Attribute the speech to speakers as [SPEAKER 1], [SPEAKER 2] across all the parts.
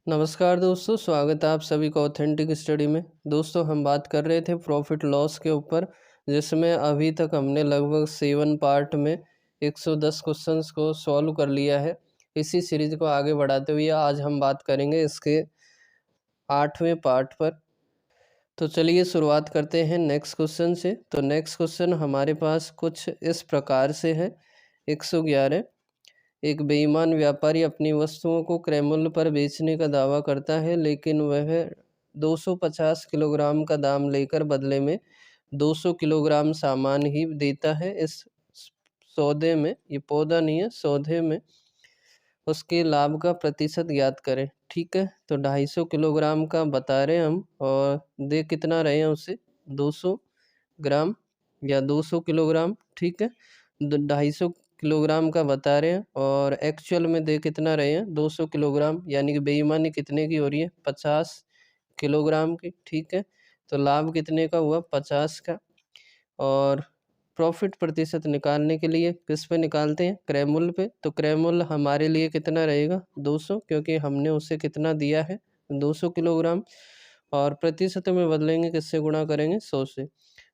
[SPEAKER 1] नमस्कार दोस्तों, स्वागत है आप सभी का ऑथेंटिक स्टडी में। दोस्तों हम बात कर रहे थे प्रॉफिट लॉस के ऊपर, जिसमें अभी तक हमने लगभग 7 पार्ट में 110 क्वेश्चंस को सॉल्व कर लिया है। इसी सीरीज को आगे बढ़ाते हुए आज हम बात करेंगे इसके 8वें पार्ट पर। तो चलिए शुरुआत करते हैं नेक्स्ट क्वेश्चन से। तो नेक्स्ट क्वेश्चन हमारे पास कुछ इस प्रकार से है। 111, एक बेईमान व्यापारी अपनी वस्तुओं को क्रय मूल्य पर बेचने का दावा करता है, लेकिन वह 250 किलोग्राम का दाम लेकर बदले में 200 किलोग्राम सामान ही देता है। इस सौदे में, ये पौधा नहीं है, सौदे में उसके लाभ का प्रतिशत ज्ञात करें। ठीक है, तो 250 किलोग्राम का बता रहे हम, और दे कितना रहे हैं उसे 200 ग्राम या 200 किलोग्राम। ठीक है, 250 किलोग्राम का बता रहे हैं और एक्चुअल में दे कितना रहे हैं 200 किलोग्राम, यानी कि बेईमानी कितने की हो रही है 50 किलोग्राम की। ठीक है, तो लाभ कितने का हुआ 50 का। और प्रॉफिट प्रतिशत निकालने के लिए किस पे निकालते हैं, क्रय मूल्य पे। तो क्रय मूल्य हमारे लिए कितना रहेगा 200, क्योंकि हमने उसे कितना दिया है 200 किलोग्राम। और प्रतिशत में बदलेंगे, किससे गुणा करेंगे 100 से।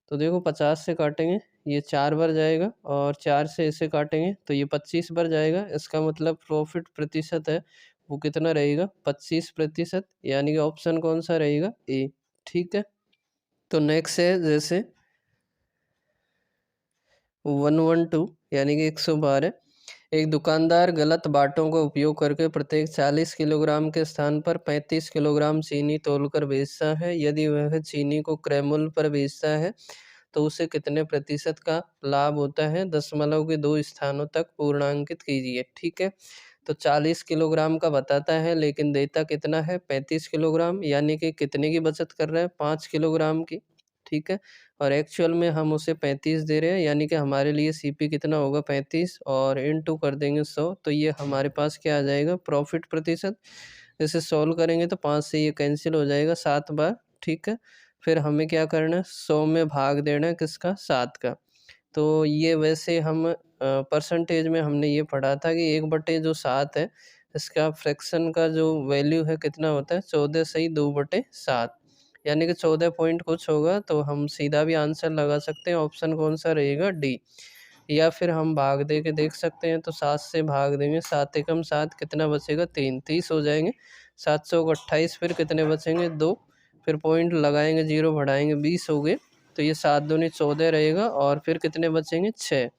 [SPEAKER 1] तो देखो 50 से काटेंगे ये 4 बार जाएगा, और 4 से इसे काटेंगे तो ये 25 बार जाएगा। इसका मतलब प्रॉफिट प्रतिशत है वो कितना रहेगा 25%, यानी कि ऑप्शन कौन सा रहेगा ए। ठीक है, तो नेक्स्ट है जैसे 112 यानी कि 112, एक दुकानदार गलत बाटों का उपयोग करके प्रत्येक 40 किलोग्राम के स्थान पर 35 किलोग्राम चीनी तौलकर बेचता है। यदि वह चीनी को क्रय मूल्य पर बेचता है तो उसे कितने प्रतिशत का लाभ होता है, दशमलव के 2 स्थानों तक पूर्णांकित कीजिए। ठीक है, तो 40 किलोग्राम का बताता है, लेकिन देता कितना है 35 किलोग्राम, यानी कि कितने की बचत कर रहा है 5 किलोग्राम की। ठीक है, और एक्चुअल में हम उसे 35 दे रहे हैं, यानी कि हमारे लिए सीपी कितना होगा 35, और इनटू कर देंगे 100, तो ये हमारे पास क्या आ जाएगा प्रॉफिट प्रतिशत। इसे सॉल्व करेंगे तो 5 से ये कैंसिल हो जाएगा 7 बार। ठीक है, फिर हमें क्या करना है 100 में भाग देना है किसका 7 का। तो ये वैसे हम परसेंटेज में हमने ये पढ़ा था कि 1/7 है, इसका फ्रैक्शन का जो वैल्यू है कितना होता है 14 सही 2/7, यानी कि 14 पॉइंट कुछ होगा। तो हम सीधा भी आंसर लगा सकते हैं, ऑप्शन कौन सा रहेगा डी। या फिर हम भाग दे के देख सकते हैं, तो 7 से भाग देंगे, 7 एकम 7 कितना बचेगा 3, 30 हो जाएंगे। 700 को 28, फिर कितने बचेंगे 2, फिर पॉइंट लगाएंगे 0 बढ़ाएंगे 20 हो गए, तो ये 7 दूनी 14 रहेगा, और फिर कितने बचेंगे 6,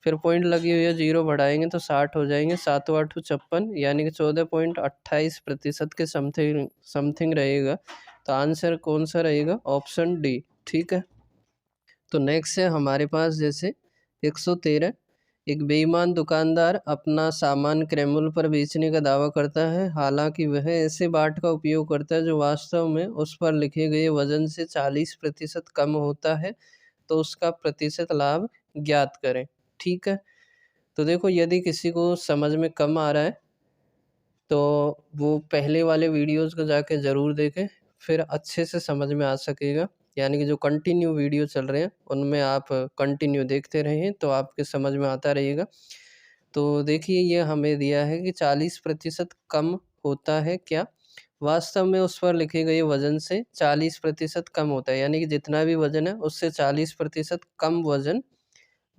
[SPEAKER 1] फिर पॉइंट लगी हुई है 0 बढ़ाएंगे तो 60 हो जाएंगे, 7 8 56, यानी कि 14.28% के समथिंग समथिंग रहेगा। तो आंसर कौन सा रहेगा ऑप्शन डी। ठीक है, तो नेक्स्ट है हमारे पास जैसे 113, एक बेईमान दुकानदार अपना सामान क्रय मूल्य पर बेचने का दावा करता है, हालांकि वह ऐसे बाट का उपयोग करता है जो वास्तव में उस पर लिखे गए वजन से 40% कम होता है। तो उसका प्रतिशत लाभ ज्ञात करें। ठीक है, तो देखो यदि किसी को समझ में कम आ रहा है तो वो पहले वाले वीडियोज़ को जाके ज़रूर देखें, फिर अच्छे से समझ में आ सकेगा। यानी कि जो कंटिन्यू वीडियो चल रहे हैं उनमें आप कंटिन्यू देखते रहें तो आपके समझ में आता रहेगा। तो देखिए ये हमें दिया है कि 40% कम होता है क्या, वास्तव में उस पर लिखे गए वज़न से 40% कम होता है, यानी कि जितना भी वज़न है उससे 40% कम वज़न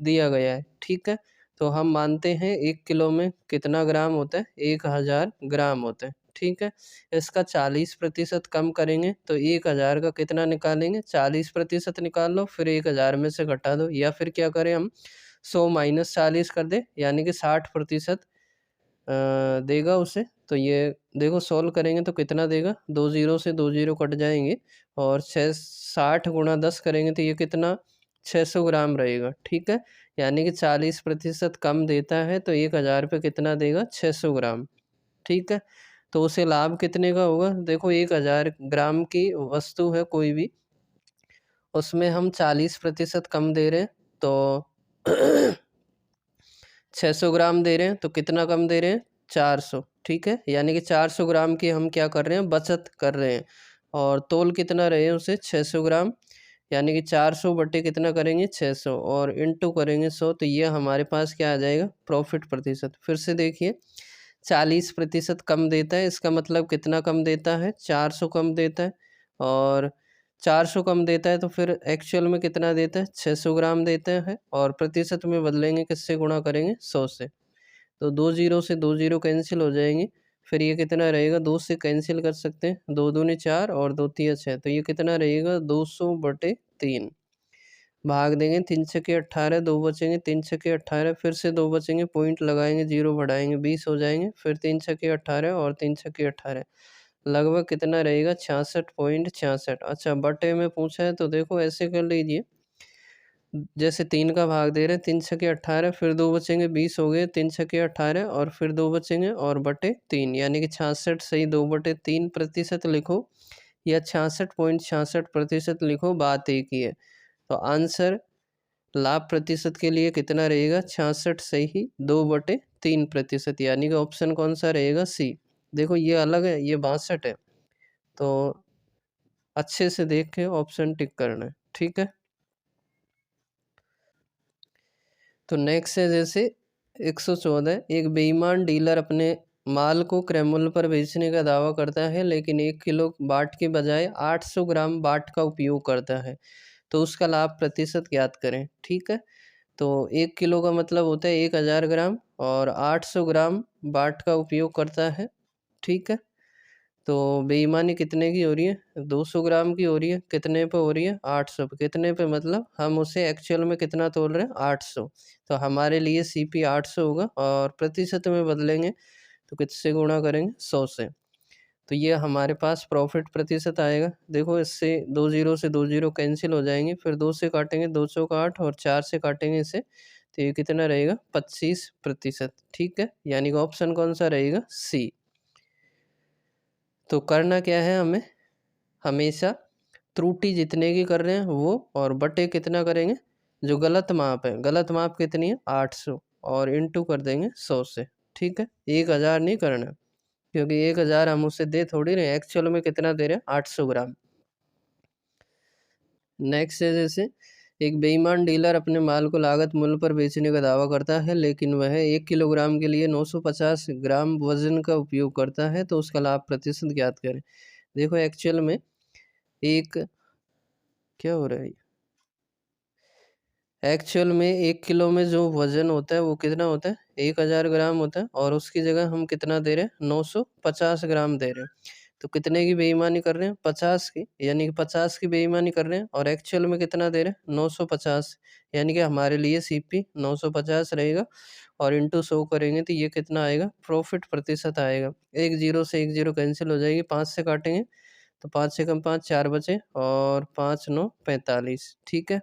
[SPEAKER 1] दिया गया है। ठीक है, तो हम मानते हैं 1 किलो में कितना ग्राम होता है 1000 ग्राम होता है। ठीक है, इसका 40% कम करेंगे तो 1000 का कितना निकालेंगे 40% निकाल लो, फिर 1000 में से घटा दो, या फिर क्या करें हम 100 माइनस 40 कर दें, यानी कि 60% देगा उसे। तो ये देखो सॉल्व करेंगे तो कितना देगा, 2 ज़ीरो से 2 ज़ीरो कट जाएँगे, और 60 गुणा 10 करेंगे तो ये कितना 600 ग्राम रहेगा। ठीक है, यानी कि 40% कम देता है तो 1000 पे कितना देगा 600 ग्राम। ठीक है, तो उसे लाभ कितने का होगा, देखो 1000 ग्राम की वस्तु है कोई भी, उसमें हम 40% कम दे रहे हैं तो 600 ग्राम दे रहे हैं, तो कितना कम दे रहे हैं 400। ठीक है, यानी कि 400 ग्राम की हम क्या कर रहे हैं बचत कर रहे हैं, और तोल कितना रहे उसे 600 ग्राम, यानी कि 400 बटे कितना करेंगे 600, और इनटू करेंगे 100, तो ये हमारे पास क्या आ जाएगा प्रॉफिट प्रतिशत। फिर से देखिए 40% कम देता है, इसका मतलब कितना कम देता है? 400 कम देता है। और 400 कम देता है तो फिर एक्चुअल में कितना देता है? 600 ग्राम देता है। और प्रतिशत में बदलेंगे, किससे गुणा करेंगे? 100 से। तो 2 जीरो से 2 जीरो कैंसिल हो जाएंगे। फिर ये कितना रहेगा? 2 से कैंसिल कर सकते हैं, 2 दूनी 4 और 2 तिया 6, तो ये कितना रहेगा? 200/3। भाग देंगे, 3 छक्के 18, 2 बचेंगे, 3 छक्के 18, फिर से 2 बचेंगे, पॉइंट लगाएंगे, 0 बढ़ाएंगे, 20 हो जाएंगे। फिर 3 छक्के 18 और 3 छक्के 18, लगभग कितना रहेगा? 66.66। अच्छा, बटे में पूछा है तो देखो ऐसे कर लीजिए, जैसे 3 का भाग दे रहे हैं, 3 छक्के 18, फिर 2 बचेंगे, 20 हो गए, 3 छक्के 18 और फिर 2 बचेंगे और बटे 3, यानी कि 66 सही 2/3% लिखो या 66.66% लिखो, बात एक ही है। तो आंसर लाभ प्रतिशत के लिए कितना रहेगा? 66 सही 2/3%, यानी कि ऑप्शन कौन सा रहेगा? सी। देखो ये अलग है, ये 62 है, तो अच्छे से देख के ऑप्शन टिक करना है, ठीक है। तो नेक्स्ट है जैसे 114, एक बेईमान डीलर अपने माल को क्रय मूल्य पर बेचने का दावा करता है, लेकिन 1 किलो बाट के बजाय 800 ग्राम बाट का उपयोग करता है, तो उसका लाभ प्रतिशत ज्ञात करें, ठीक है। तो 1 किलो का मतलब होता है 1000 ग्राम और 800 ग्राम बाट का उपयोग करता है, ठीक है। तो बेईमानी कितने की हो रही है? 200 ग्राम की हो रही है। कितने पे हो रही है? 800 पे। कितने पे मतलब हम उसे एक्चुअल में कितना तोल रहे हैं? 800। तो हमारे लिए सीपी 800 होगा और प्रतिशत में बदलेंगे तो किससे गुणा करेंगे? 100 से। तो ये हमारे पास प्रॉफिट प्रतिशत आएगा। देखो इससे 2 जीरो से 2 जीरो कैंसिल हो जाएंगे, फिर 2 से काटेंगे 2 चौक 8 और 4 से काटेंगे इसे, तो ये कितना रहेगा? 25%, ठीक है। यानी कि ऑप्शन कौन सा रहेगा? सी। तो करना क्या है हमें? हमेशा त्रुटि जितने की कर रहे हैं वो और बटे कितना करेंगे? जो गलत माप है, गलत माप कितनी है? 800, और इंटू कर देंगे 100 से, ठीक है। 1000 नहीं करना, क्योंकि 1000 हम उसे दे थोड़ी रहे, एक्चुअल में कितना दे रहे हैं? 800 ग्राम। नेक्स्ट है जैसे एक बेईमान डीलर अपने माल को लागत मूल्य पर बेचने का दावा करता है, लेकिन वह 1 किलोग्राम के लिए 950 ग्राम वजन का उपयोग करता है, तो उसका लाभ प्रतिशत ज्ञात करें। देखो एक्चुअल में एक क्या हो रहा है, एक्चुअल में 1 किलो में जो वज़न होता है वो कितना होता है? 1000 ग्राम होता है, और उसकी जगह हम कितना दे रहे हैं? 950 ग्राम दे रहे हैं। तो कितने की बेईमानी कर रहे हैं? 50 की, यानी कि 50 की बेईमानी कर रहे हैं, और एक्चुअल में कितना दे रहे हैं? 950, यानी कि हमारे लिए सीपी 950 रहेगा, और इंटू 100 करेंगे तो ये कितना आएगा? प्रॉफिट प्रतिशत आएगा। 1 जीरो से 1 जीरो कैंसिल हो जाएगी, 5 से काटेंगे तो 5 से कम 5, 4 बचे, और 5 9 45, ठीक है।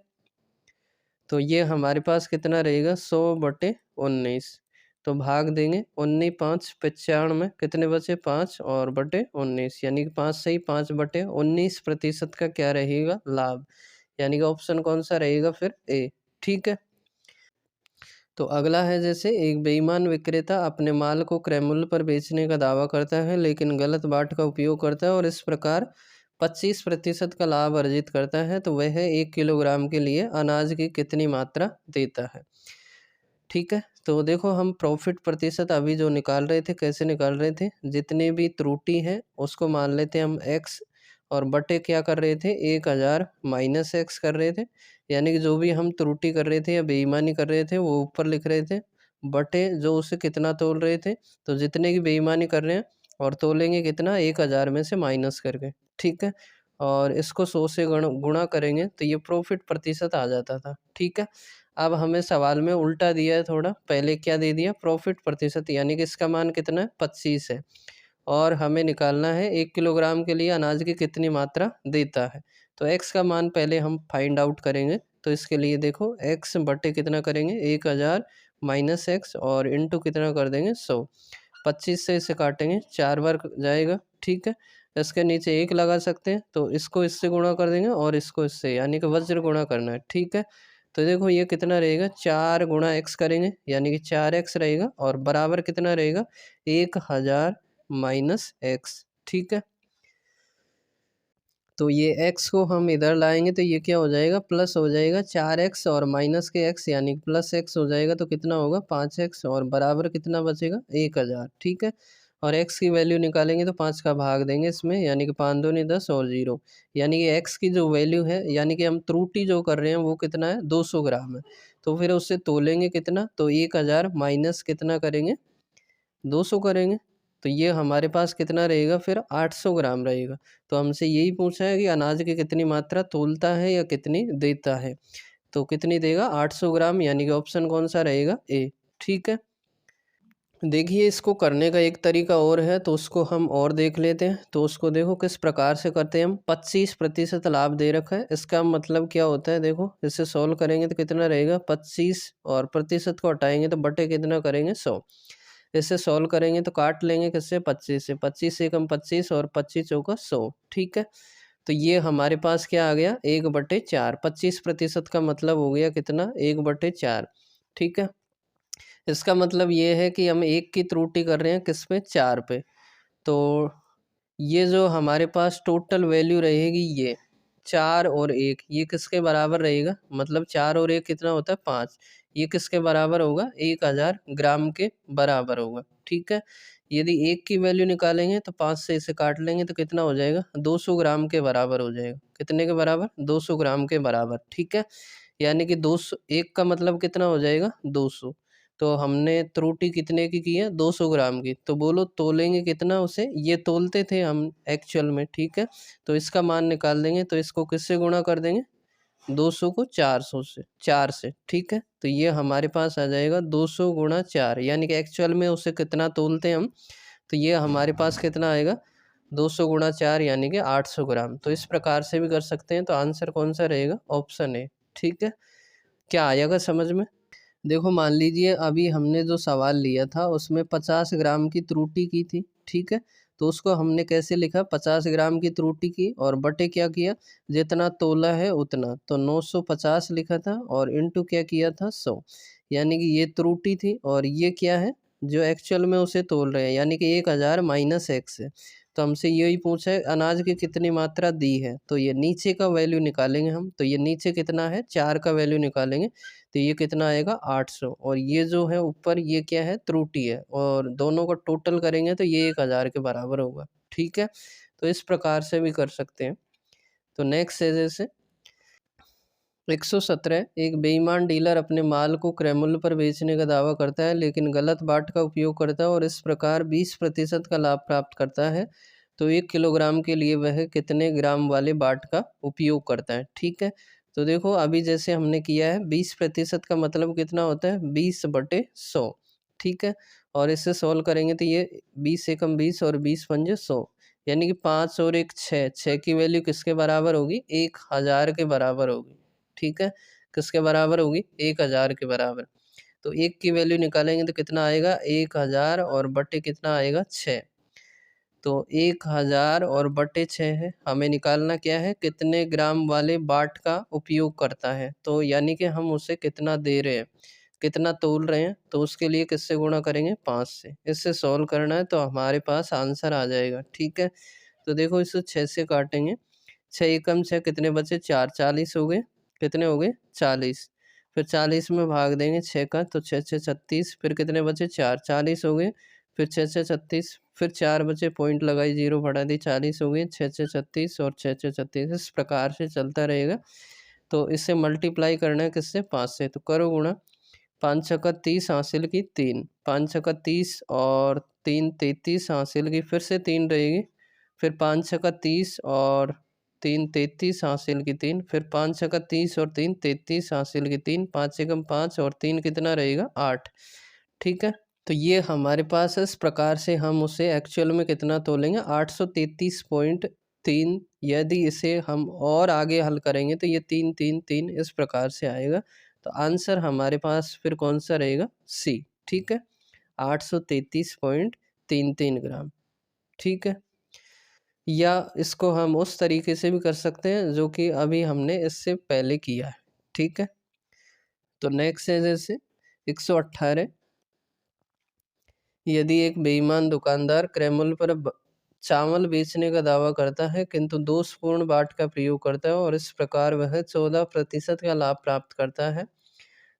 [SPEAKER 1] तो ये हमारे पास कितना रहेगा? 100/19। तो भाग देंगे, 19 5 95, कितने बचे? 5 और बटे 19, यानी कि 5 सही 5/19% का क्या रहेगा? लाभ। यानी कि ऑप्शन कौन सा रहेगा फिर? ए, ठीक है। तो अगला है जैसे एक बेईमान विक्रेता अपने माल को क्रय मूल्य पर बेचने का दावा करता है, लेकिन गलत बाट का उपयोग करता है और इस प्रकार 25% का लाभ अर्जित करता है, तो वह 1 किलोग्राम के लिए अनाज की कितनी मात्रा देता है, ठीक है। तो देखो हम प्रॉफिट प्रतिशत अभी जो निकाल रहे थे, कैसे निकाल रहे थे? जितनी भी त्रुटि है उसको मान लेते हैं हम x, और बटे क्या कर रहे थे? 1000 माइनस x कर रहे थे, यानी कि जो भी हम त्रुटि कर रहे थे या बेईमानी कर रहे थे वो ऊपर लिख रहे थे, बटे जो उसे कितना तोल रहे थे। तो जितने की बेईमानी कर रहे हैं और तोलेंगे कितना? 1000 में से माइनस करके, ठीक है। और इसको 100 से गुणा करेंगे तो ये प्रॉफिट प्रतिशत आ जाता था, ठीक है। अब हमें सवाल में उल्टा दिया है थोड़ा, पहले क्या दे दिया? प्रॉफिट प्रतिशत, यानी कि इसका मान कितना है? 25 है, और हमें निकालना है 1 किलोग्राम के लिए अनाज की कितनी मात्रा देता है। तो x का मान पहले हम फाइंड आउट करेंगे, तो इसके लिए देखो x बटे कितना करेंगे? 1000 माइनस एक्स और इंटू कितना कर देंगे? 100। 25 से इसे काटेंगे, 4 बार जाएगा, ठीक है। इसके नीचे 1 लगा सकते हैं, तो इसको इससे गुणा कर देंगे और इसको इससे, यानी कि वज्र गुणा करना है, ठीक है। तो देखो ये कितना रहेगा? 4 गुणा x करेंगे, यानी कि 4x रहेगा, और बराबर कितना रहेगा? 1000 माइनस एक्स, ठीक है। तो ये x को हम इधर लाएंगे तो ये क्या हो जाएगा, प्लस हो जाएगा 4x और माइनस के x यानी प्लस x हो जाएगा, तो कितना होगा 5x और बराबर कितना बचेगा 1000। ठीक है, और x की वैल्यू निकालेंगे तो 5 का भाग देंगे इसमें, यानी कि 5 दूनी 10 और 0, यानी कि x की जो वैल्यू है, यानी कि हम त्रुटि जो कर रहे हैं वो कितना है 200 ग्राम है। तो फिर उससे तोलेंगे कितना, तो 1000 माइनस कितना करेंगे 200 करेंगे, तो ये हमारे पास कितना रहेगा फिर 800 ग्राम रहेगा। तो हमसे यही पूछा है कि अनाज की कितनी मात्रा तोलता है या कितनी देता है, तो कितनी देगा 800 ग्राम, यानी कि ऑप्शन कौन सा रहेगा ए। ठीक है, देखिए इसको करने का एक तरीका और है, तो उसको हम और देख लेते हैं। तो उसको देखो किस प्रकार से करते हैं हम। 25% लाभ दे रखा है, इसका मतलब क्या होता है, देखो इसे सॉल्व करेंगे तो कितना रहेगा 25 और प्रतिशत को हटाएंगे तो बटे कितना करेंगे 100। इसे सॉल्व करेंगे तो काट लेंगे किससे 25 से, 25 से कम 25 और 25 चौका 100। ठीक है, तो ये हमारे पास क्या आ गया 1/4, 25% का मतलब हो गया कितना 1/4। ठीक है, इसका मतलब ये है कि हम एक की त्रुटि कर रहे हैं किस पे 4 पे। तो ये जो हमारे पास टोटल वैल्यू रहेगी ये 4 और 1, ये किसके बराबर रहेगा, मतलब 4 और 1 कितना होता है 5, ये किसके बराबर होगा 1000 ग्राम के बराबर होगा। ठीक है, यदि 1 की वैल्यू निकालेंगे तो 5 से इसे काट लेंगे तो कितना हो जाएगा 200 ग्राम के बराबर हो जाएगा। कितने के बराबर 200 ग्राम के बराबर। ठीक है, यानी कि 200, 1 का मतलब कितना हो जाएगा 200, तो हमने त्रुटि कितने की है 200 ग्राम की। तो बोलो तोलेंगे कितना उसे, ये तोलते थे हम एक्चुअल में। ठीक है, तो इसका मान निकाल देंगे, तो इसको किससे गुणा कर देंगे 200 को 400 से, 4 से। ठीक है, तो ये हमारे पास आ जाएगा 200 गुणा 4, यानी कि एक्चुअल में उसे कितना तोलते हैं हम, तो ये हमारे पास कितना आएगा 200 गुणा 4 यानी कि 800 ग्राम। तो इस प्रकार से भी कर सकते हैं, तो आंसर कौन सा रहेगा ऑप्शन ए। ठीक है, क्या आएगा समझ में। देखो मान लीजिए अभी हमने जो सवाल लिया था उसमें 50 ग्राम की त्रुटि की थी। ठीक है, तो उसको हमने कैसे लिखा, 50 ग्राम की त्रुटि की और बटे क्या किया, जितना तोला है उतना, तो 950 लिखा था और इनटू क्या किया था 100, यानी कि ये त्रुटि थी और ये क्या है जो एक्चुअल में उसे तोल रहे हैं, यानी कि 1000 माइनस एक्स है। तो हमसे यही पूछा है अनाज की कितनी मात्रा दी है, तो ये नीचे का वैल्यू निकालेंगे हम, तो ये नीचे कितना है 4 का वैल्यू निकालेंगे, तो ये कितना आएगा 800, और ये जो है ऊपर ये क्या है त्रुटि है, और दोनों को टोटल करेंगे तो ये 1000 के बराबर होगा। ठीक है, तो इस प्रकार से भी कर सकते हैं। तो नेक्स्ट है जैसे 117, एक बेईमान डीलर अपने माल को क्रय मूल्य पर बेचने का दावा करता है लेकिन गलत बाट का उपयोग करता है और इस प्रकार 20% का लाभ प्राप्त करता है, तो 1 किलोग्राम के लिए वह कितने ग्राम वाले बाट का उपयोग करता है। ठीक है, तो देखो अभी जैसे हमने किया है 20% का मतलब कितना होता है 20/100। ठीक है, और इससे सॉल्व करेंगे तो ये 20 एकम 20 और 20 पंजे 100, यानी कि 5 और 1 6, 6 की वैल्यू किसके बराबर होगी 1000 के बराबर होगी। ठीक है, किसके बराबर होगी 1000 के बराबर। तो 1 की वैल्यू निकालेंगे तो कितना आएगा 1000 और बटे कितना आएगा 6, तो 1000 और बटे 6 है, हमें निकालना क्या है कितने ग्राम वाले बाट का उपयोग करता है, तो यानी कि हम उसे कितना दे रहे हैं, कितना तोल रहे हैं, तो उसके लिए किससे गुणा करेंगे 5 से। इससे सॉल्व करना है तो हमारे पास आंसर आ जाएगा। ठीक है, तो देखो इसे 6 से काटेंगे, 6 एकम 6 कितने बचे 4, 40 हो गए, कितने हो गए 40, फिर 40 में भाग देंगे 6 का, तो 6 6 36, फिर कितने बचे 4, 40 हो गए, फिर 6 6 36, फिर 4 बचे, पॉइंट लगाई, जीरो बढ़ा दी, 40 हो गए, 6 6 36 और 6 6 36, इस प्रकार से चलता रहेगा। तो इससे मल्टीप्लाई करना है किससे 5 से, तो करो गुणा, 5 छक्का 30 हासिल की 3, 5 छक्का 30 और 3 33 हासिल की, फिर से 3 रहेगी, फिर 5 छक्का 30 और 3 33 हासिल की 3, फिर 5 छक्का 30 और 3 33 हासिल की 3, 5 एकम 5 और 3 कितना रहेगा 8। ठीक है, तो ये हमारे पास इस प्रकार से हम उसे एक्चुअल में कितना तोलेंगे 833.3, यदि इसे हम और आगे हल करेंगे तो ये 3 3 3 इस प्रकार से आएगा। तो आंसर हमारे पास फिर कौन सा रहेगा सी। ठीक है, 833.33 ग्राम। ठीक है, या इसको हम उस तरीके से भी कर सकते हैं जो कि अभी हमने इससे पहले किया है। ठीक है, तो नेक्स्ट है जैसे 118, यदि एक बेईमान दुकानदार क्रय मूल्य पर चावल बेचने का दावा करता है किंतु दोषपूर्ण बाट का प्रयोग करता है और इस प्रकार वह 14% का लाभ प्राप्त करता है,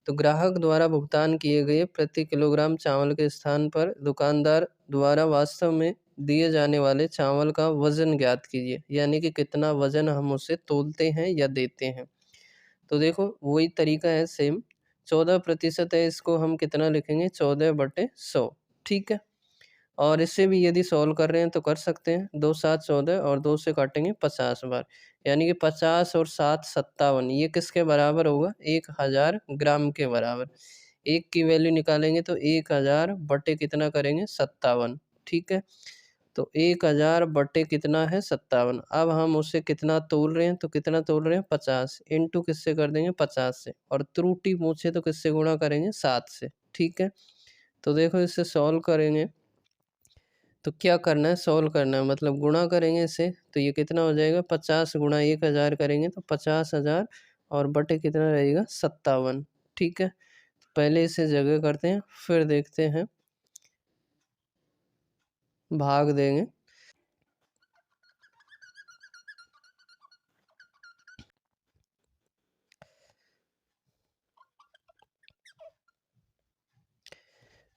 [SPEAKER 1] तो ग्राहक द्वारा भुगतान किए गए प्रति किलोग्राम चावल के स्थान पर दुकानदार द्वारा वास्तव में दिए जाने वाले चावल का वजन ज्ञात कीजिए, यानी कि कितना वजन हम उसे तोलते हैं या देते हैं। तो देखो वही तरीका है सेम, 14% है, इसको हम कितना लिखेंगे 14/100। ठीक है, और इससे भी यदि सॉल्व कर रहे हैं तो कर सकते हैं, 2 7 14 और 2 से काटेंगे 50 बार, यानी कि 50 और 7 57, ये किसके बराबर होगा 1000 ग्राम के बराबर। एक की वैल्यू निकालेंगे तो 1000 बटे कितना करेंगे 57। ठीक है, तो 1000 बटे कितना है 57। अब हम उसे कितना तोल रहे हैं, तो कितना तोल रहे हैं 50, इंटू किससे कर देंगे 50 से, और त्रुटि पूछे तो किससे गुणा करेंगे 7 से। ठीक है, तो देखो इसे सॉल्व करेंगे तो क्या करना है, सॉल्व करना है मतलब गुणा करेंगे इसे, तो ये कितना हो जाएगा 50 गुणा 1000 करेंगे तो 50,000 और बटे कितना रहेगा 57। ठीक है, तो पहले इसे जगह करते हैं फिर देखते हैं, भाग देंगे।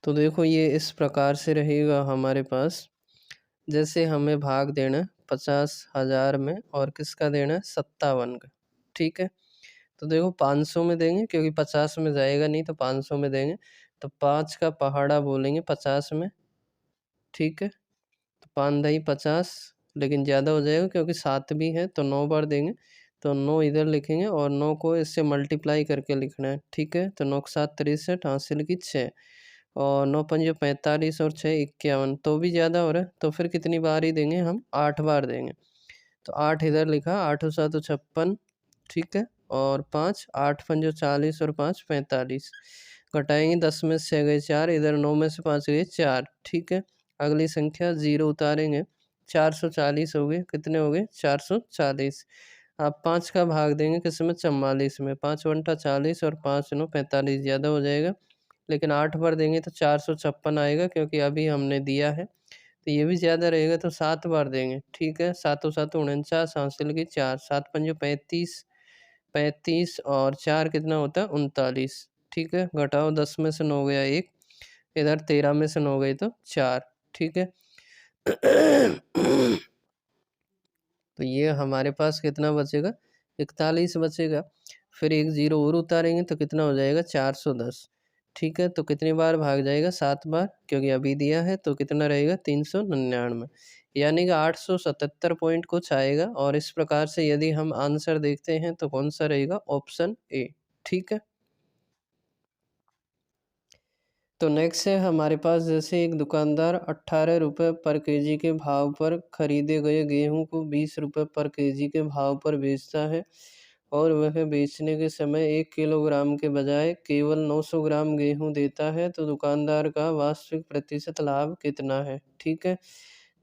[SPEAKER 1] तो देखो ये इस प्रकार से रहेगा हमारे पास, जैसे हमें भाग देना है 50,000 में और किसका देना है 57 का। ठीक है, तो देखो 500 में देंगे क्योंकि 50 में जाएगा नहीं, तो 500 में देंगे, तो 5 का पहाड़ा बोलेंगे 50 में। ठीक है, तो 5 दही 50, लेकिन ज़्यादा हो जाएगा क्योंकि 7 भी है तो 9 बार देंगे, तो 9 इधर लिखेंगे और 9 को इससे मल्टीप्लाई करके लिखना है। ठीक है, तो 9 के 7 63, हासिल की 6, और 9 पंजे 45 और 6 51, तो भी ज़्यादा हो रहा है, तो फिर कितनी बार ही देंगे हम 8 बार देंगे, तो 8 इधर लिखा, 8 7 56। ठीक है, और 5 8 पंजो 40 और 5 45, घटाएंगे 10 में से 6 गए 4, इधर 9 में से 5 गए 4। ठीक है, अगली संख्या 0 उतारेंगे, 440 हो गए, कितने हो गए 440। आप 5 का भाग देंगे किस में 44 में, 5 वंटा 40 और 5 9 45, ज़्यादा हो जाएगा, लेकिन 8 बार देंगे तो 456 आएगा क्योंकि अभी हमने दिया है, तो ये भी ज़्यादा रहेगा तो 7 बार देंगे। ठीक है, 7 7 49, हासिल की 4, 7 पंजे 35, 35 और 4 कितना होता है 39। ठीक है, घटाओ 10 में से 9 गया 1, इधर 13 में से 9 गई तो 4। ठीक है, तो ये हमारे पास कितना बचेगा 41 बचेगा। फिर एक ज़ीरो और उतारेंगे तो कितना हो जाएगा 410। ठीक है, तो कितनी बार भाग जाएगा 7 बार, क्योंकि अभी दिया है, तो कितना रहेगा 399, यानी कि 877 पॉइंट कुछ आएगा। और इस प्रकार से यदि हम आंसर देखते हैं तो कौन सा रहेगा, ऑप्शन ए। ठीक है, तो नेक्स्ट है हमारे पास, जैसे एक दुकानदार 18 रुपये पर केजी के भाव पर खरीदे गए गेहूं को 20 रुपये पर केजी के भाव पर बेचता है और वह बेचने के समय 1 किलोग्राम के बजाय केवल 900 ग्राम गेहूं देता है, तो दुकानदार का वास्तविक प्रतिशत लाभ कितना है। ठीक है,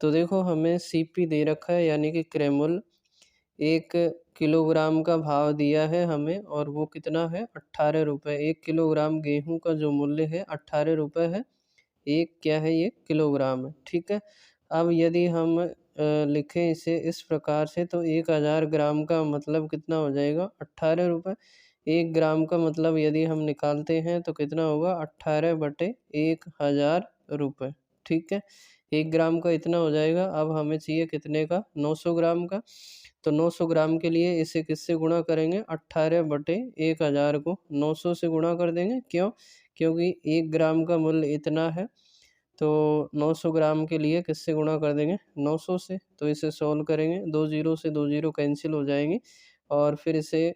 [SPEAKER 1] तो देखो हमें सीपी दे रखा है, यानी कि क्रय 1 किलोग्राम का भाव दिया है हमें, और वो कितना है 18 रुपये। 1 किलोग्राम गेहूं का जो मूल्य है 18 रुपये है, एक क्या है ये किलोग्राम है। ठीक है, अब यदि हम लिखें इसे इस प्रकार से, तो 1000 ग्राम का मतलब कितना हो जाएगा 18 रुपये। 1 ग्राम का मतलब यदि हम निकालते हैं तो कितना होगा 18 बटे 1000 रुपये। ठीक है, 1 ग्राम का इतना हो जाएगा। अब हमें चाहिए कितने का 900 ग्राम का, तो 900 ग्राम के लिए इसे किससे गुणा करेंगे 18 बटे 1000 को 900 से गुणा कर देंगे। क्यों, क्योंकि 1 ग्राम का मूल्य इतना है, तो 900 ग्राम के लिए किससे गुणा कर देंगे 900 से। तो इसे सॉल्व करेंगे, 2 जीरो से 2 जीरो कैंसिल हो जाएंगे, और फिर इसे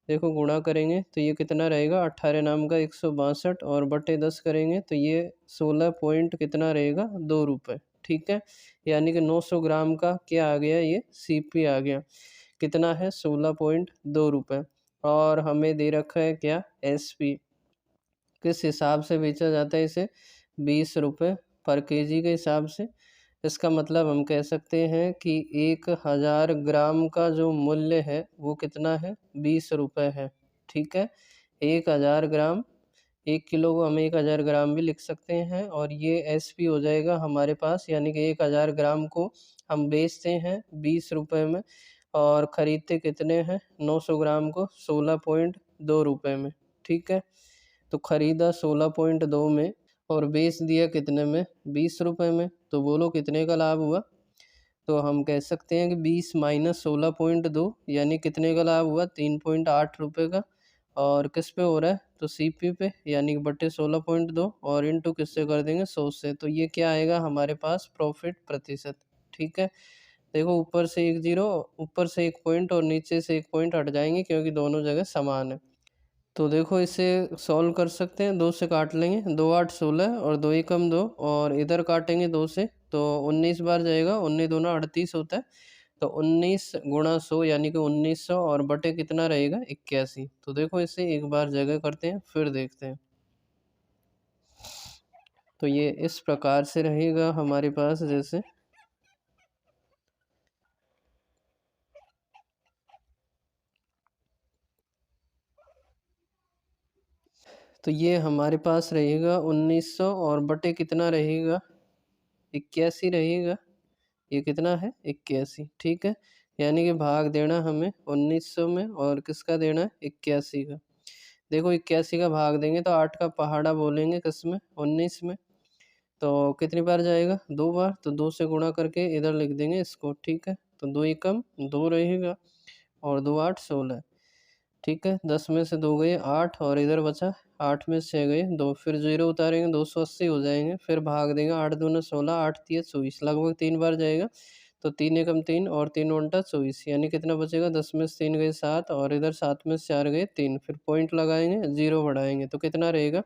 [SPEAKER 1] देखो गुणा करेंगे तो ये कितना रहेगा 18 नाम का 162, और बटे 10 करेंगे तो ये 16 पॉइंट कितना रहेगा 2 रुपये। ठीक है, यानी कि 900 ग्राम का क्या आ गया, ये सीपी आ गया, कितना है 16.2 रुपये। और हमें दे रखा है क्या एसपी, किस हिसाब से बेचा जाता है इसे 20 रुपये पर केजी के हिसाब से। इसका मतलब हम कह सकते हैं कि 1000 ग्राम का जो मूल्य है वो कितना है 20 रुपये है। ठीक है, 1000 ग्राम, 1 किलो को हम 1000 ग्राम भी लिख सकते हैं, और ये एसपी हो जाएगा हमारे पास, यानी कि 1000 ग्राम को हम बेचते हैं 20 रुपये में और ख़रीदते कितने हैं 900 ग्राम को 16.2 रुपये में, ठीक है। तो ख़रीदा 16.2 में और बेच दिया कितने में 20 रुपये में, तो बोलो कितने का लाभ हुआ। तो हम कह सकते हैं कि 20 माइनस 16.2 यानी कितने का लाभ हुआ 3.8 रुपये का। और किस पे हो रहा है तो सीपी पे, यानी कि बटे 16.2 और इंटू किससे कर देंगे 100 से। तो ये क्या आएगा हमारे पास प्रॉफिट प्रतिशत, ठीक है। देखो ऊपर से एक जीरो, ऊपर से एक पॉइंट और नीचे से एक पॉइंट हट जाएंगे क्योंकि दोनों जगह समान है। तो देखो इसे सॉल्व कर सकते हैं, 2 से काट लेंगे, 2 8 16 और 2 एकम 2 और इधर काटेंगे 2 से तो 19 बार जाएगा, 19 दूना 38 होता है। तो 19 गुणा 100 यानी कि 1900 और बटे कितना रहेगा 81। तो देखो इसे एक बार जगह करते हैं फिर देखते हैं। तो ये इस प्रकार से रहेगा हमारे पास, जैसे तो ये हमारे पास रहेगा 1900 और बटे कितना रहेगा 81 रहेगा। ये कितना है 81, ठीक है। यानी कि भाग देना हमें 1900 में और किसका देना है 81 का। देखो 81 का भाग देंगे तो 8 का पहाड़ा बोलेंगे किसमें 19 में। तो कितनी बार जाएगा 2 बार, तो 2 से गुणा करके इधर लिख देंगे इसको, ठीक है। तो 2 एकम 2 रहेगा और 2 8 16, ठीक है। 10 में से 2 गए 8 और इधर बचा 8 में से 6 गए 2, फिर जीरो उतारेंगे 280 हो जाएंगे, फिर भाग देंगे 8 दूना 16 8 तिया 24, लगभग 3 बार जाएगा। तो 3 एकम 3 और 3 उनटा 24, यानी कितना बचेगा 10 में से 3 गए 7 और इधर 7 में से 4 गए 3, फिर पॉइंट लगाएंगे जीरो बढ़ाएंगे तो कितना रहेगा।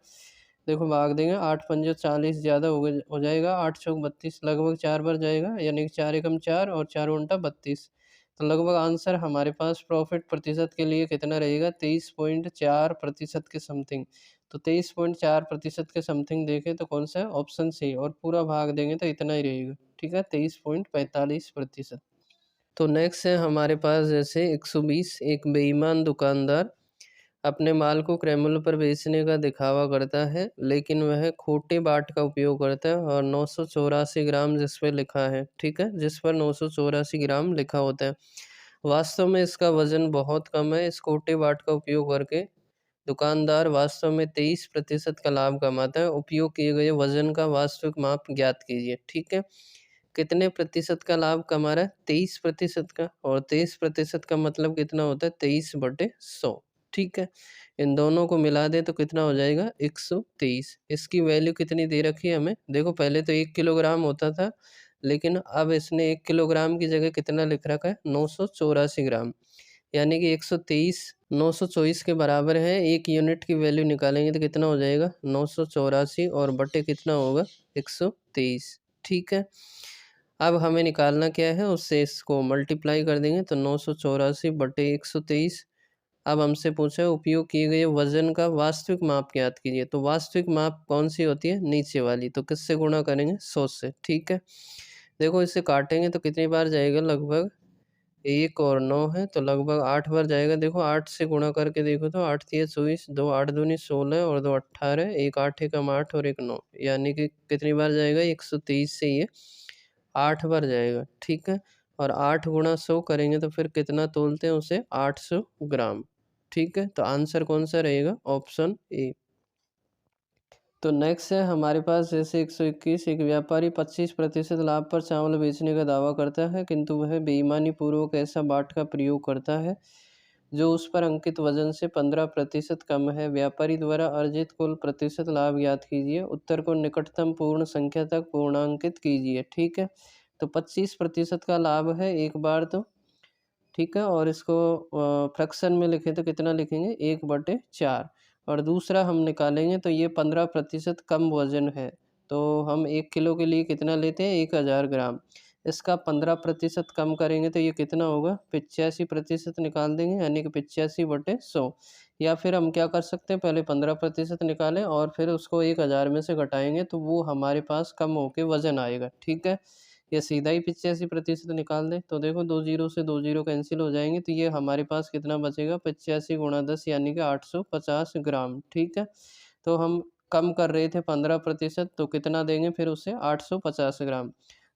[SPEAKER 1] देखो भाग देंगे 8 पंजे 40 ज़्यादा हो जाएगा, 8 चौक 32, लगभग 4 बार जाएगा, यानी कि 4 एकम 4 और 4 उनटा 32। तो लगभग आंसर हमारे पास प्रॉफिट प्रतिशत के लिए कितना रहेगा 23.4% के समथिंग। तो 23.4% के समथिंग देखें तो कौन सा है ऑप्शन सी, और पूरा भाग देंगे तो इतना ही रहेगा, ठीक है 23.45%। तो नेक्स्ट है हमारे पास जैसे 120, एक बेईमान दुकानदार अपने माल को क्रैमल पर बेचने का दिखावा करता है, लेकिन वह खोटे बाट का उपयोग करता है और 984 ग्राम जिस पर लिखा है, ठीक है, जिस पर 984 ग्राम लिखा होता है। वास्तव में इसका वजन बहुत कम है। इस खोटे बाट का उपयोग करके दुकानदार वास्तव में 23% का लाभ कमाता है। उपयोग किए गए वजन का वास्तविक माप ज्ञात कीजिए, ठीक है। कितने प्रतिशत का लाभ कमा रहा है 23% का, और 23% का मतलब कितना होता है 23/100, ठीक है। इन दोनों को मिला दे तो कितना हो जाएगा 123। इसकी वैल्यू कितनी दे रखी है हमें, देखो पहले तो 1 किलोग्राम होता था, लेकिन अब इसने 1 किलोग्राम की जगह कितना लिख रखा है 984 ग्राम, यानी कि 123 924 के बराबर है। 1 यूनिट की वैल्यू निकालेंगे तो कितना हो जाएगा 984 और बटे कितना होगा 123, ठीक है। अब हमें निकालना क्या है, उससे इसको मल्टीप्लाई कर देंगे तो 984/123। अब हमसे पूछा है उपयोग किए गए वजन का वास्तविक माप ज्ञात कीजिए। तो वास्तविक माप कौन सी होती है नीचे वाली, तो किससे गुणा करेंगे 100 से, ठीक है। देखो इसे काटेंगे तो कितनी बार जाएगा, लगभग 1 और 9 है तो लगभग 8 बार जाएगा। देखो 8 से गुणा करके देखो तो 8 तिया 24, 2 8 दूनी 16 और 2 18, एक 8 एकम 8 और एक 9, यानी कि कितनी बार जाएगा 123 से ये 8 बार जाएगा, ठीक है। और 8 गुणा 100 करेंगे तो फिर कितना तोलते हैं उसे 800 ग्राम, ठीक है। तो आंसर कौन सा रहेगा ऑप्शन ए। तो नेक्स्ट है हमारे पास जैसे 121, एक व्यापारी 25% लाभ पर चावल बेचने का दावा करता है, किंतु वह बेईमानी पूर्वक ऐसा बाट का प्रयोग करता है जो उस पर अंकित वजन से 15% कम है। व्यापारी द्वारा अर्जित कुल प्रतिशत लाभ ज्ञात कीजिए। उत्तर को निकटतम पूर्ण संख्या तक पूर्णांकित कीजिए, ठीक है। तो 25% का लाभ है एक बार तो, ठीक है, और इसको फ्रैक्शन में लिखें तो कितना लिखेंगे 1/4, और दूसरा हम निकालेंगे तो ये 15% कम वजन है। तो हम 1 किलो के लिए कितना लेते हैं 1000 ग्राम, इसका 15% कम करेंगे तो ये कितना होगा 85% निकाल देंगे, यानी कि 85/100। या फिर हम क्या कर सकते हैं, पहले 15% निकालें और फिर उसको 1000 में से घटाएंगे तो वो हमारे पास कम होके वजन आएगा, ठीक है। या सीधा ही 85% निकाल दें तो देखो 2 जीरो से 2 जीरो कैंसिल हो जाएंगे, तो ये हमारे पास कितना बचेगा 85 गुणा 10 यानी कि 850 ग्राम, ठीक है। तो हम कम कर रहे थे 15%, तो कितना देंगे फिर उसे 850 ग्राम।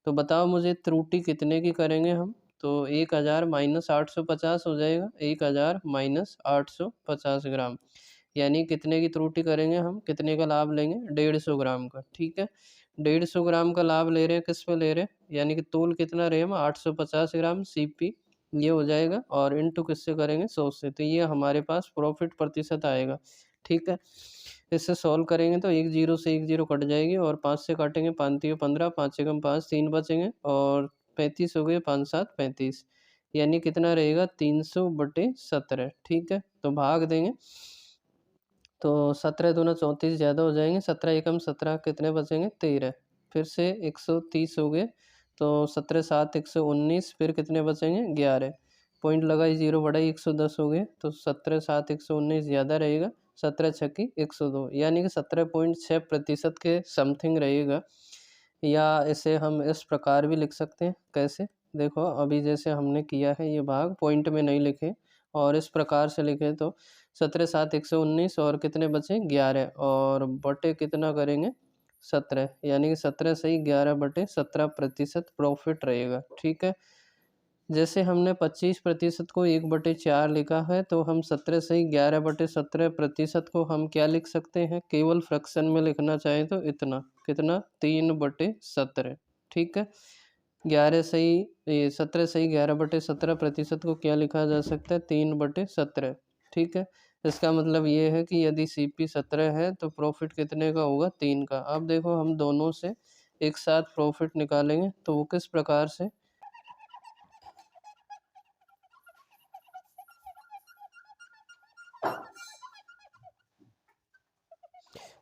[SPEAKER 1] तो बताओ मुझे त्रुटि कितने की करेंगे हम? तो 1000 माइनस 850 हो जाएगा, 1000 माइनस 850 ग्राम। यानी कितने की त्रुटि करेंगे हम, कितने का लाभ लेंगे? 150 ग्राम का, ठीक है। 150 ग्राम का लाभ ले रहे हैं, किस पे ले रहे हैं? यानी कि तोल कितना रहे हम? 850 ग्राम सीपी, ये हो जाएगा और इनटू किससे करेंगे? 100 से। तो ये हमारे पास प्रॉफिट प्रतिशत आएगा, ठीक है। इससे सॉल्व करेंगे तो एक जीरो से एक जीरो कट जाएगी और 5 से काटेंगे, 5 तिया 15, 5 एकम 5, 3 बचेंगे और 35 हो गए, 5 7 35, यानी कितना रहेगा? 300/17, ठीक है। तो भाग देंगे तो 17 दूना 34 ज़्यादा हो जाएंगे, 17 एकम 17, कितने बचेंगे? 13। फिर से 130 हो गए, तो 17 7 119, फिर कितने बचेंगे? 11। पॉइंट लगाई, जीरो बढ़ाई, 110 हो गए, तो 17 7 119 ज़्यादा रहेगा, 17 छक्की 102, यानी कि 17.6% के समथिंग रहेगा। या इसे हम इस प्रकार भी लिख सकते हैं, कैसे? देखो अभी जैसे हमने किया है ये भाग, पॉइंट में नहीं लिखे और इस प्रकार से लिखे, तो 17 7 119 और कितने बचे? 11 और बटे कितना करेंगे? 17, यानी कि 17 से ही 11/17% प्रॉफिट रहेगा, ठीक है। जैसे हमने 25% को 1/4 लिखा है, तो हम 17 से ही 11/17% को हम क्या लिख सकते हैं? केवल फ्रैक्शन में लिखना चाहें तो इतना, कितना? 3/17, ठीक है। 11 से ही 17 से ही 11/17% को क्या लिखा जा सकता है? 3/17, ठीक है। इसका मतलब ये है कि यदि सीपी 17 है तो प्रॉफिट कितने का होगा? 3 का। अब देखो हम दोनों से एक साथ प्रॉफिट निकालेंगे तो वो किस प्रकार से?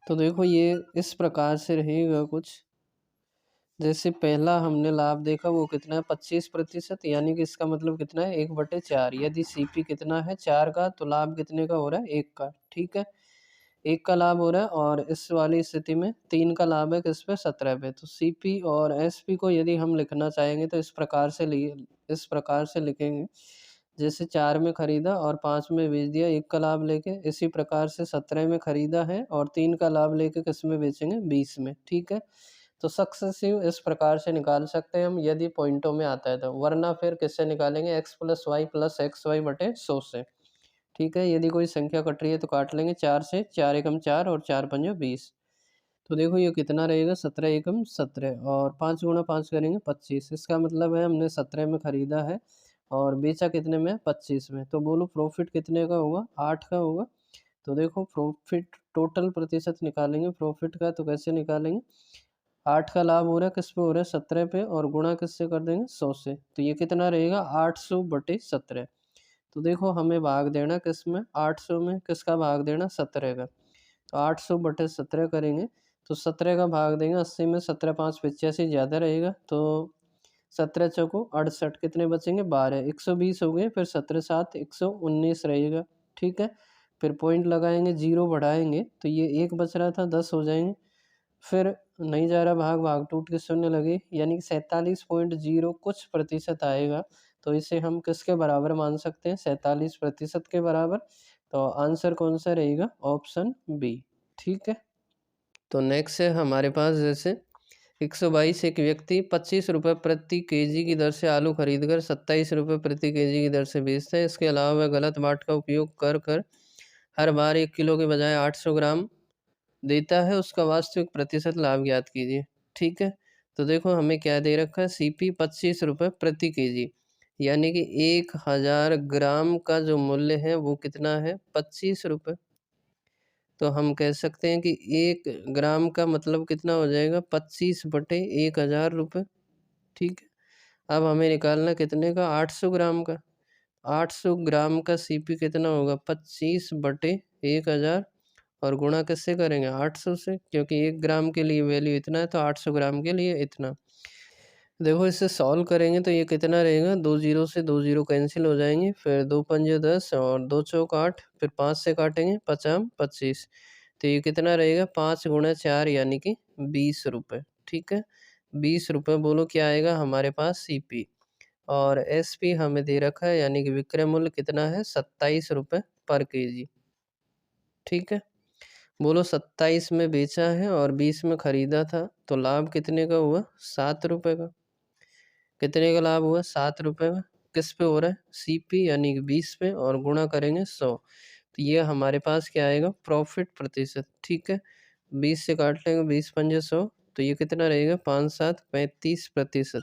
[SPEAKER 1] तो देखो ये इस प्रकार से रहेगा कुछ, जैसे पहला हमने लाभ देखा वो कितना है? 25%, यानी कि इसका मतलब कितना है? 1/4। यदि सीपी कितना है? 4 का, तो लाभ कितने का हो रहा है? 1 का, ठीक है। 1 का लाभ हो रहा है और इस वाली स्थिति में 3 का लाभ है किस पे? 17 पे। तो सीपी और एसपी को यदि हम लिखना चाहेंगे तो इस प्रकार से लिखेंगे, जैसे 4 में खरीदा और 5 में बेच दिया 1 का लाभ लेके, इसी प्रकार से 17 में खरीदा है और 3 का लाभ लेके किस में बेचेंगे? 20 में, ठीक है। तो सक्सेसिव इस प्रकार से निकाल सकते हैं हम, यदि पॉइंटों में आता है तो, वरना फिर किससे निकालेंगे? x + y + xy/100 से, ठीक है। यदि कोई संख्या कट रही है तो काट लेंगे, 4 से, 4 एकम 4 और 4 पंजे 20। तो देखो ये कितना रहेगा? 17 एकम 17 और 5 गुणा 5 करेंगे 25। इसका मतलब है हमने 17 में खरीदा है और बेचा कितने में? 25 में। तो बोलो प्रॉफिट कितने का होगा? 8 का होगा। तो देखो प्रॉफिट टोटल प्रतिशत निकालेंगे प्रॉफिट का, तो कैसे निकालेंगे? 8 का लाभ हो रहा है किस पे? हो रहा है 17 पे, और गुणा किससे कर देंगे? 100 से। तो ये कितना रहेगा? 800/17। तो देखो हमें भाग देना किस में? 800 में। किसका भाग देना? 17 का। तो 800/17 करेंगे, तो 17 का भाग देंगे 80 में, 17 5 85 ज़्यादा रहेगा, तो 17 चौको 68, कितने बचेंगे? 12, 120 हो गए, फिर 17 7 119 रहेगा, ठीक है। फिर पॉइंट लगाएंगे, जीरो बढ़ाएंगे तो ये 1 बच रहा था, 10 हो जाएंगे। फिर नहीं जा रहा, भाग भाग टूट के शून्य लगे, यानी कि 47.0 कुछ प्रतिशत आएगा। तो इसे हम किसके बराबर मान सकते हैं? 47% के बराबर। तो आंसर कौन सा रहेगा? ऑप्शन बी, ठीक है। तो नेक्स्ट है हमारे पास, जैसे 122 एक व्यक्ति 25 रुपये प्रति केजी की दर से आलू खरीदकर 27 रुपये प्रति केजी की दर से बेचता है। इसके अलावा वह गलत बाट का उपयोग कर कर हर बार 1 किलो के बजाय 800 ग्राम देता है। उसका वास्तविक प्रतिशत लाभ ज्ञात कीजिए, ठीक है। तो देखो हमें क्या दे रखा है? सीपी 25 रुपये प्रति केजी, यानी कि 1000 ग्राम का जो मूल्य है वो कितना है? 25 रुपये। तो हम कह सकते हैं कि 1 ग्राम का मतलब कितना हो जाएगा? 25/1000 रुपये, ठीक है। अब हमें निकालना कितने का? 800 ग्राम का। 800 ग्राम का सीपी कितना होगा? 25/1000 और गुणा किससे करेंगे? 800 से, क्योंकि 1 ग्राम के लिए वैल्यू इतना है तो 800 ग्राम के लिए इतना। देखो इसे सॉल्व करेंगे तो ये कितना रहेगा? 2 जीरो से 2 जीरो कैंसिल हो जाएंगे, फिर 2 पंजे 10 और 2 चौक 8, फिर 5 से काटेंगे, 5 25। तो ये कितना रहेगा? 5 गुणा 4 यानी कि 20 रुपये, ठीक है। 20 रुपये बोलो क्या आएगा हमारे पास? सीपी। और एसपी हमें दे रखा है, यानी कि विक्रय मूल्य कितना है? 27 रुपये पर केजी, ठीक है। बोलो 27 में बेचा है और 20 में खरीदा था, तो लाभ कितने का हुआ? 7 रुपये का। कितने का लाभ हुआ? 7 रुपये का। किस पे हो रहा है? सीपी यानी कि 20 पे, और गुणा करेंगे 100। तो ये हमारे पास क्या आएगा? प्रॉफिट प्रतिशत। ठीक है, 20 से काट लेंगे, 20 पंजे 100, तो ये कितना रहेगा? 5 7 35%।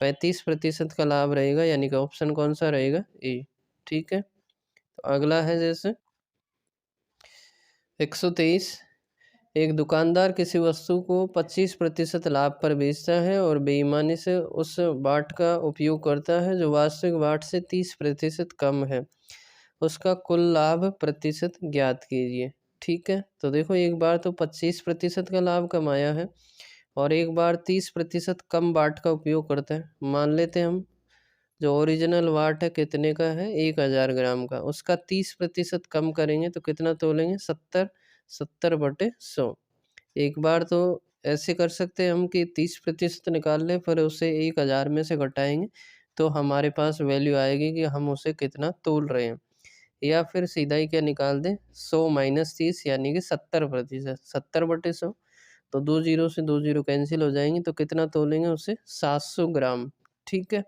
[SPEAKER 1] 35% का लाभ रहेगा, यानी कि ऑप्शन कौन सा रहेगा? ए। ठीक है, तो अगला है जैसे 123। एक दुकानदार किसी वस्तु को 25% लाभ पर बेचता है और बेईमानी से उस बाट का उपयोग करता है जो वास्तविक बाट से 30% कम है। उसका कुल लाभ प्रतिशत ज्ञात कीजिए। ठीक है, तो देखो एक बार तो 25% का लाभ कमाया है और एक बार 30% कम बाट का उपयोग करता है। मान लेते हैं हम, जो ओरिजिनल वाट है कितने का है? 1000 ग्राम का, उसका 30% कम करेंगे तो कितना तोलेंगे? 70। 70/100। एक बार तो ऐसे कर सकते हैं हम कि 30% निकाल लें, फिर उसे 1000 में से घटाएंगे तो हमारे पास वैल्यू आएगी कि हम उसे कितना तोल रहे हैं। या फिर सीधा ही क्या निकाल दें? 100 माइनस 30 यानी कि 70%। 70/100, तो 2 जीरो से 2 जीरो कैंसिल हो जाएंगे, तो कितना तोलेंगे उसे? 700 ग्राम। ठीक है,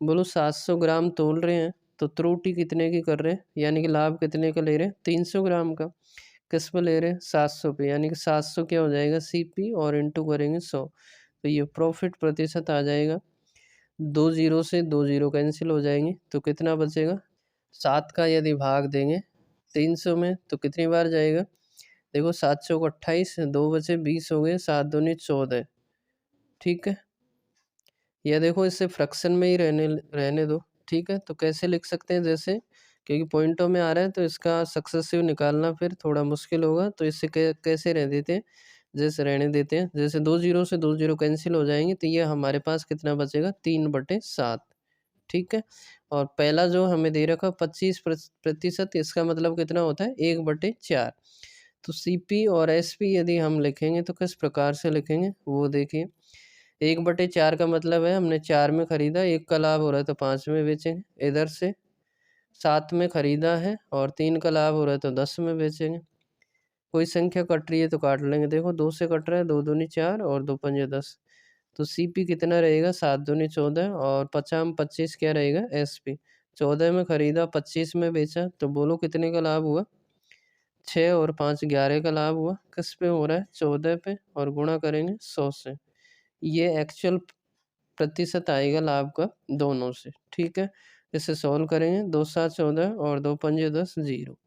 [SPEAKER 1] बोलो 700 ग्राम तोल रहे हैं, तो त्रुटि कितने की कर रहे हैं, यानी कि लाभ कितने का ले रहे हैं? 300 ग्राम का। किस पे ले रहे हैं? 700 पे, यानी कि 700 क्या हो जाएगा? सीपी, और इंटू करेंगे 100, तो ये प्रॉफिट प्रतिशत आ जाएगा। 2 जीरो से 2 जीरो कैंसिल हो जाएंगे, तो कितना बचेगा? 7 का यदि भाग देंगे 300 में तो कितनी बार जाएगा? देखो 7 चौक 28, 2 बचे 20 हो गए, 7 दूनी 14। ठीक है, या देखो इसे फ्रैक्शन में ही रहने रहने दो। ठीक है, तो कैसे लिख सकते हैं? जैसे, क्योंकि पॉइंटों में आ रहा है तो इसका सक्सेसिव निकालना फिर थोड़ा मुश्किल होगा, तो इससे कैसे रह देते हैं? जैसे रहने देते हैं, जैसे 2 जीरो से 2 जीरो कैंसिल हो जाएंगे, तो ये हमारे पास कितना बचेगा? 3/7। ठीक है, और पहला जो हमें दे रखा 25%, इसका मतलब कितना होता है? 1/4। तो सीपी और एसपी यदि हम लिखेंगे तो किस प्रकार से लिखेंगे वो देखिए। 1/4 का मतलब है हमने 4 में खरीदा, 1 का लाभ हो रहा है तो 5 में बेचेंगे। इधर से 7 में खरीदा है और 3 का लाभ हो रहा है तो 10 में बेचेंगे। कोई संख्या कट रही है तो काट लेंगे। देखो 2 से कट रहा है, 2 दूनी 4 और 2 पंजे 10, तो सीपी कितना रहेगा? 7 दूनी 14, और 50 में 25 क्या रहेगा? एसपी। 14 में खरीदा, 25 में बेचा, तो बोलो कितने का लाभ हुआ? 6 और 5 11 का लाभ हुआ। किस पे हो रहा है? 14 पे, और गुणा करेंगे 100 से। ये एक्चुअल प्रतिशत आएगा लाभ का दोनों से। ठीक है, इसे सॉल्व करेंगे, 2 7 14 और 2 पंजे 10, 0।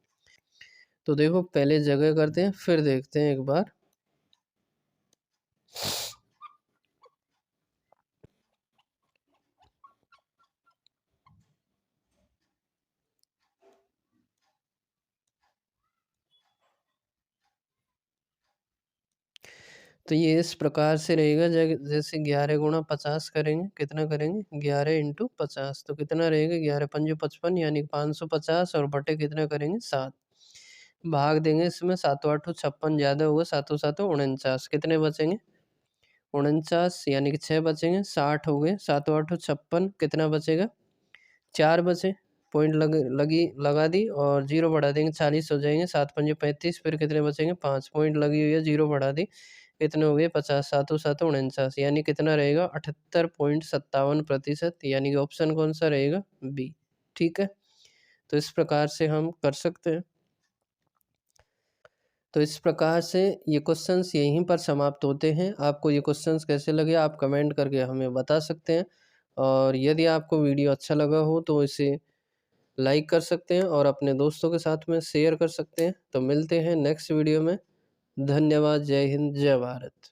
[SPEAKER 1] तो देखो पहले जगह करते हैं फिर देखते हैं एक बार। तो ये इस प्रकार से रहेगा, जैसे 11 गुणा 50 करेंगे, कितना करेंगे? 11 इंटू 50, तो कितना रहेगा? 11 पंजे 55, यानी 550, और बटे कितना करेंगे? 7। भाग देंगे इसमें, 7 8 56 ज़्यादा होगा, 7 7 49, कितने बचेंगे? 49, यानी कि 6 बचेंगे। 60 हो गए, 7 8 56, कितना बचेगा? 4 बचे। पॉइंट लगा दी और जीरो बढ़ा देंगे, 40 हो जाएंगे। 7 पंजे 35, फिर कितने बचेंगे? 5 पॉइंट लगी हुई है, जीरो बढ़ा दी, कितने हो गए? 50। 7 7 49, यानी कितना रहेगा? 78.57%, यानी कि ऑप्शन कौन सा रहेगा? बी। ठीक है, तो इस प्रकार से हम कर सकते हैं। तो इस प्रकार से ये क्वेश्चंस यहीं पर समाप्त होते हैं। आपको ये क्वेश्चंस कैसे लगे आप कमेंट करके हमें बता सकते हैं, और यदि आपको वीडियो अच्छा लगा हो तो इसे लाइक कर सकते हैं और अपने दोस्तों के साथ में शेयर कर सकते हैं। तो मिलते हैं नेक्स्ट वीडियो में। धन्यवाद। जय हिंद, जय भारत।